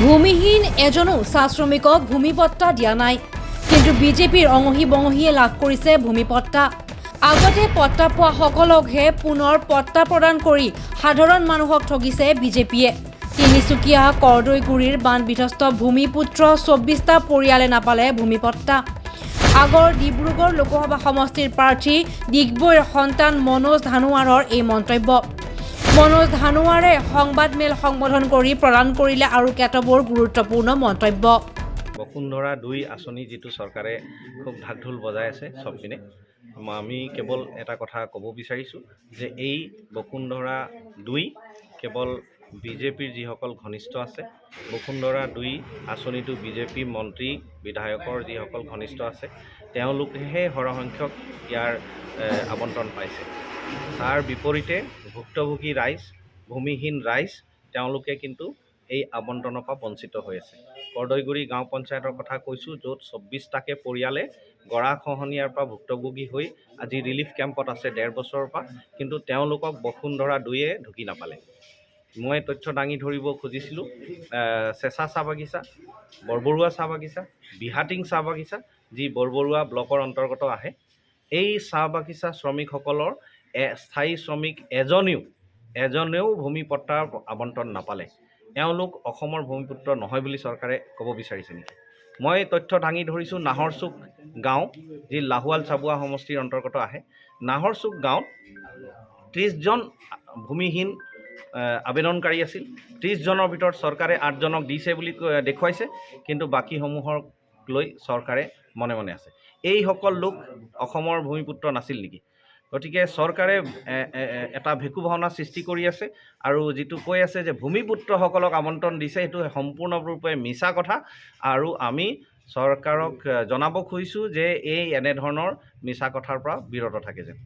ভূমিহীন এজনো চাহ শ্ৰমিকক ভূমিপট্টা দিয়া নাই, কিন্তু বিজেপিৰ অঙহী বঙহীয়ে লাভ কৰিছে ভূমিপট্টা। আগতে পট্টা পোৱা সকলকহে পুনৰ পট্টা প্ৰদান কৰি সাধাৰণ মানুহক ঠগিছে বিজেপিয়ে। তিনিচুকীয়া কৰদৈগুৰিৰ বান বিধ্বস্ত ভূমিপুত্ৰ ২৪টা পৰিয়ালে নাপালে ভূমিপট্টা। আগৰ ডিব্ৰুগড় লোকসভা সমষ্টিৰ প্ৰাৰ্থী ডিগবৈৰ সন্তান মনোজ ধানোৱাৰৰ এই মন্তব্য। মনোজ ধানোৱাৰে সংবাদমেল সম্বোধন কৰি প্ৰদান কৰিলে আৰু কেতবোৰ গুৰুত্বপূৰ্ণ মন্তব্য। বসুন্ধৰা ২ আঁচনি যিটো চৰকাৰে খুব ঢাক ঢোল বজাই আছে চবপিনে, আমি কেৱল এটা কথা ক'ব বিচাৰিছোঁ যে এই বসুন্ধৰা ২ কেৱল বিজেপিৰ যিসকল ঘনিষ্ঠ আছে, বসুন্ধৰা ২ আঁচনিটো বিজেপি মন্ত্ৰী বিধায়কৰ যিসকল ঘনিষ্ঠ আছে তেওঁলোকেহে সৰহসংখ্যক ইয়াৰ আবণ্টন পাইছে। তাৰ বিপৰীতে ভুক্তভোগী ৰাইজ, ভূমিহীন ৰাইজ তেওঁলোকে কিন্তু এই আবণ্টনৰ পৰা বঞ্চিত হৈ আছে। কৰদৈগুৰি গাঁও পঞ্চায়তৰ কথা কৈছোঁ, য'ত ২৪টাকে পৰিয়ালে গৰাখহনীয়াৰ পৰা ভুক্তভোগী হৈ আজি ৰিলিফ কেম্পত আছে ১.৫ বছৰৰ পৰা, কিন্তু তেওঁলোকক বসুন্ধৰা ২য়ে ঢুকি নাপালে। মই তথ্য দাঙি ধৰিব খুজিছিলোঁ চেঁচা চাহ বাগিচা, বৰবৰুৱা চাহ বাগিচা, বিহাটিং চাহ বাগিচা, যি বৰবৰুৱা ব্লকৰ অন্তৰ্গত আহে। এই চাহ বাগিচা শ্ৰমিকসকলৰ স্থায়ী শ্ৰমিক এজনেও ভূমিপট্টাৰ আবণ্টন নাপালে। এওঁলোক অসমৰ ভূমিপুত্ৰ নহয় বুলি চৰকাৰে ক'ব বিচাৰিছে নেকি? মই তথ্য দাঙি ধৰিছোঁ নাহৰচুক গাঁও, যি লাহোৱাল চাবুৱা সমষ্টিৰ অন্তৰ্গত আহে। নাহৰচুক গাঁৱত ৩০জন ভূমিহীন আবেদনকাৰী আছিল। ৩০জনৰ ভিতৰত চৰকাৰে ৮জনক দিছে বুলি দেখুৱাইছে, কিন্তু বাকীসমূহক লৈ চৰকাৰে মনে মনে আছে। এইসকল লোক অসমৰ ভূমিপুত্ৰ নাছিল নেকি? গতিকে চৰকাৰে এটা ভেকু ভাওনা সৃষ্টি কৰি আছে, আৰু যিটো কৈ আছে যে ভূমিপুত্ৰসকলক আমন্ত্ৰণ দিছে, সেইটো সম্পূৰ্ণৰূপে মিছা কথা। আৰু আমি চৰকাৰক জনাব খুজিছোঁ যে এনেধৰণৰ মিছা কথাৰ পৰা বিৰত থাকে যেন।